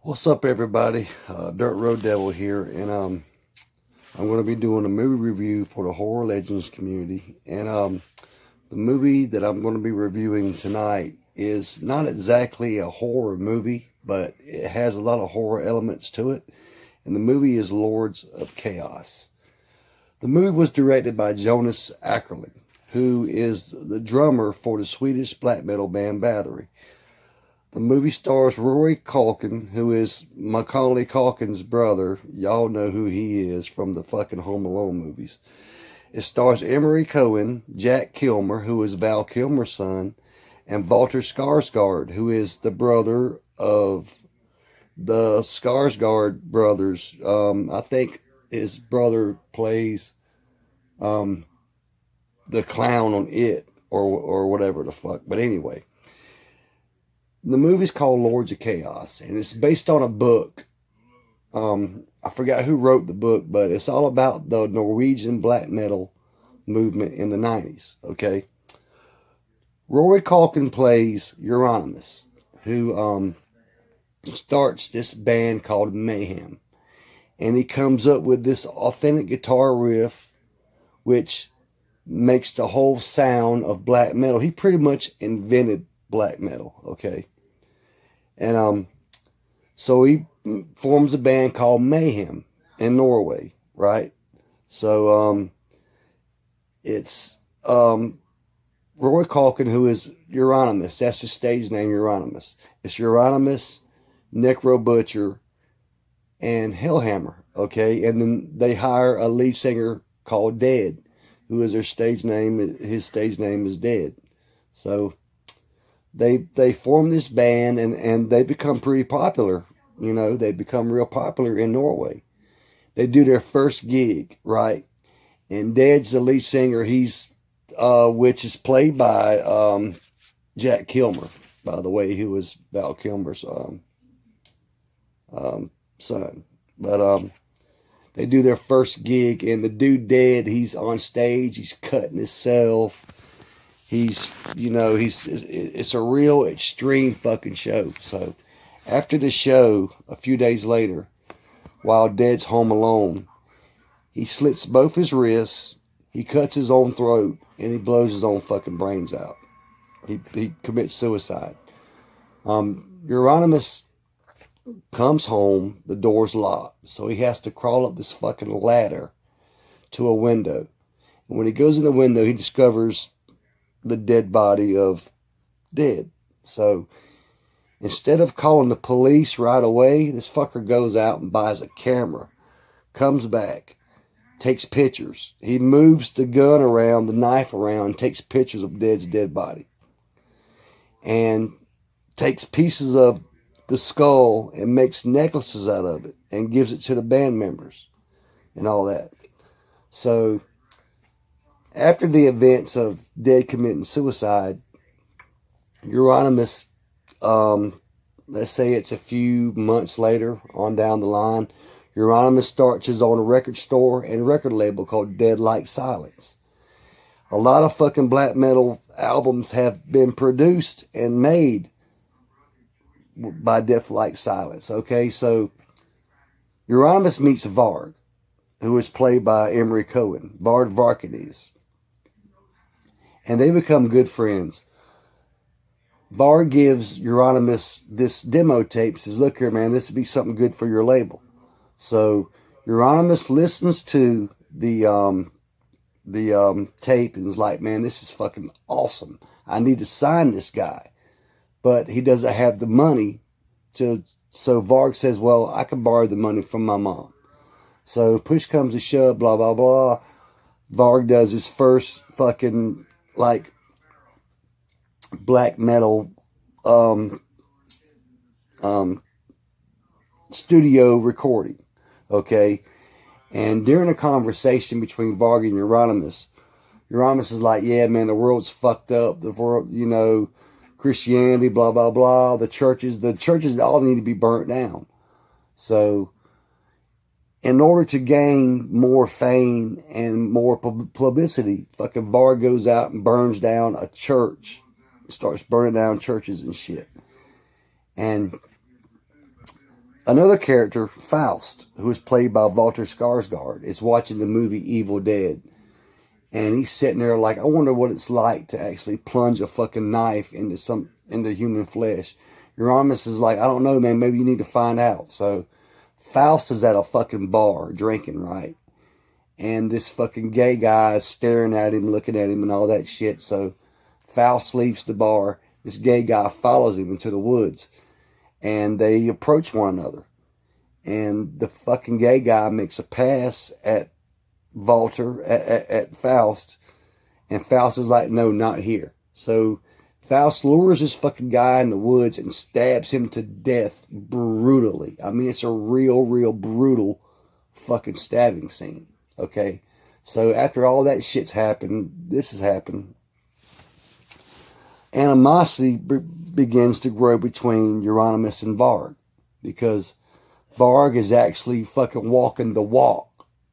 What's up, everybody? Dirt Road Devil here, and I'm going to be doing a movie review for the Horror Legends community. And the movie that I'm going to be reviewing tonight is not exactly a horror movie, but it has a lot of horror elements to it. And the movie is Lords of Chaos. The movie was directed by Jonas Åkerlund, who is the drummer for the Swedish black metal band Bathory. The movie stars Rory Culkin, who is Macaulay Culkin's brother. Y'all know who he is from the fucking Home Alone movies. It stars Emery Cohen, Jack Kilmer, who is Val Kilmer's son, and Walter Skarsgård, who is the brother of the Skarsgård brothers. I think his brother plays the clown on It, or whatever the fuck. But anyway. The movie's called Lords of Chaos, and it's based on a book. I forgot who wrote the book, but it's all about the Norwegian black metal movement in the 90s, okay? Rory Culkin plays Euronymous, who starts this band called Mayhem. And he comes up with this authentic guitar riff, which makes the whole sound of black metal. He pretty much invented black metal, okay? And so he forms a band called Mayhem in Norway, right? So it's Roy Culkin, who is Euronymous. That's his stage name, Euronymous. It's Euronymous, Necro Butcher, and Hellhammer, okay? And then they hire a lead singer called Dead, who is their stage name. His stage name is Dead. So they form this band, and they become pretty popular. You know, they become real popular in Norway. They do their first gig, right? And Dead's the lead singer. He's which is played by Jack Kilmer, by the way, who was Val Kilmer's son. But they do their first gig, and the dude Dead, he's on stage. He's cutting himself. It's a real extreme fucking show. So after the show, a few days later, while Dead's home alone, he slits both his wrists, he cuts his own throat, and he blows his own fucking brains out. He commits suicide. Euronymous comes home, the door's locked, so he has to crawl up this fucking ladder to a window. And when he goes in the window, he discovers the dead body of Dead. So instead of calling the police right away, this fucker goes out and buys a camera, comes back, takes pictures. He moves the gun around, the knife around, takes pictures of Dead's dead body, and takes pieces of the skull and makes necklaces out of it and gives it to the band members and all that. So after the events of Dead committing suicide, Euronymous, let's say it's a few months later on down the line, Euronymous starts his own record store and record label called Dead Like Silence. A lot of fucking black metal albums have been produced and made by Death Like Silence, okay? So Euronymous meets Varg, who is played by Emery Cohen, Vard Varkanes. And they become good friends. Varg gives Euronymous this demo tape. Says, look here, man, this would be something good for your label. So Euronymous listens to the tape and is like, man, this is fucking awesome. I need to sign this guy. But he doesn't have the money to. So Varg says, well, I can borrow the money from my mom. So push comes to shove, blah, blah, blah. Varg does his first fucking like black metal studio recording, okay? And during a conversation between Varg and Euronymous is like, yeah, man, the world's fucked up. The world, Christianity, blah, blah, blah. The churches all need to be burnt down. So in order to gain more fame and more publicity, fucking Varg goes out and burns down a church. Starts burning down churches and shit. And Another character, Faust, who is played by Walter Skarsgård, is watching the movie Evil Dead. And he's sitting there like, I wonder what it's like to actually plunge a fucking knife into human flesh. Euronymous is like, I don't know, man. Maybe you need to find out. So Faust is at a fucking bar drinking, right? And this fucking gay guy is staring at him, looking at him and all that shit. So Faust leaves the bar. This gay guy follows him into the woods. And they approach one another. And the fucking gay guy makes a pass at Walter, at Faust. And Faust is like, no, not here. So Faust lures this fucking guy in the woods and stabs him to death brutally. I mean, it's a real brutal fucking stabbing scene. Okay? So after all that shit's happened, this has happened. Animosity begins to grow between Euronymous and Varg. Because Varg is actually fucking walking the walk.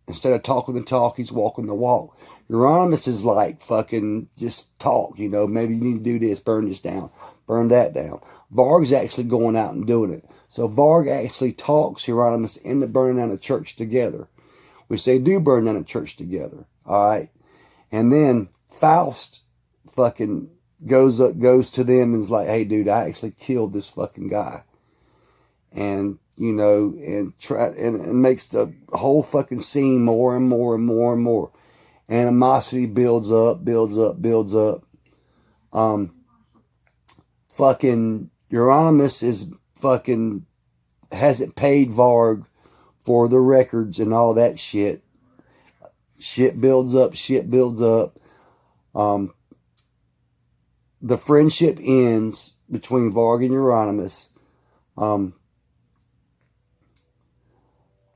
Instead of talking the talk, he's walking the walk. Euronymous is like fucking just talk, you know, maybe you need to do this, burn this down, burn that down. Varg's actually going out and doing it. So Varg actually talks Euronymous into burning down a church together, which they do burn down a church together, all right? And then Faust fucking goes to them and is like, hey, dude, I actually killed this fucking guy. And, you know, and makes the whole fucking scene more and more. Animosity builds up. Fucking Euronymous is fucking hasn't paid Varg for the records and all that shit. Shit builds up. The friendship ends between Varg and Euronymous.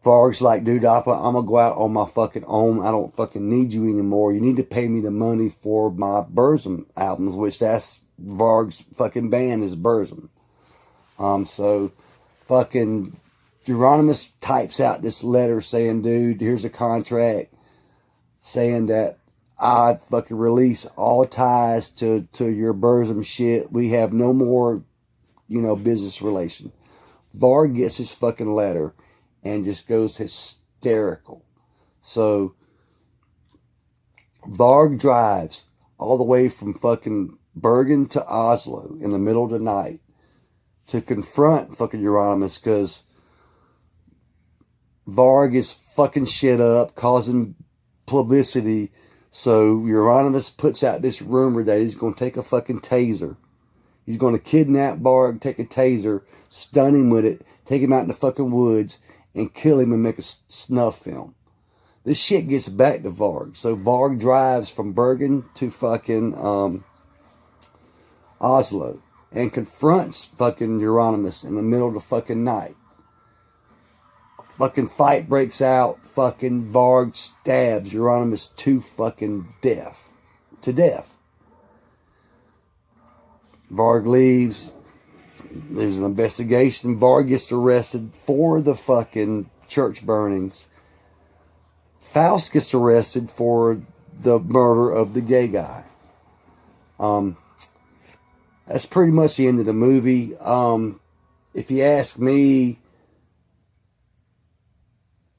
Varg's like, dude, I'm going to go out on my fucking own. I don't fucking need you anymore. You need to pay me the money for my Burzum albums, which that's Varg's fucking band is Burzum. So fucking Euronymous types out this letter saying, dude, here's a contract saying that I fucking release all ties to your Burzum shit. We have no more, you know, business relation. Varg gets his fucking letter and just goes hysterical. So Varg drives all the way from fucking Bergen to Oslo in the middle of the night to confront fucking Euronymous because Varg is fucking shit up, causing publicity. So Euronymous puts out this rumor that he's going to take a fucking taser. He's going to kidnap Varg, take a taser, stun him with it, take him out in the fucking woods, and kill him and make a snuff film. This shit gets back to Varg. So Varg drives from Bergen to fucking Oslo and confronts fucking Euronymous in the middle of the fucking night. Fucking fight breaks out. Fucking Varg stabs Euronymous to death. Varg leaves. There's an investigation. Varg gets arrested for the fucking church burnings. Faust gets arrested for the murder of the gay guy. That's pretty much the end of the movie. If you ask me,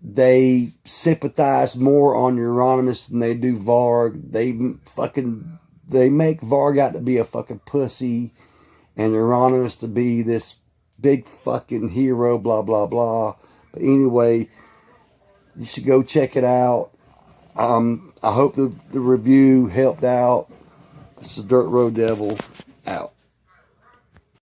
they sympathize more on Euronymous than they do Varg. They make Varg out to be a fucking pussy and Euronymous to be this big fucking hero, blah, blah, blah. But anyway, you should go check it out. I hope the review helped out. This is Dirt Road Devil, out.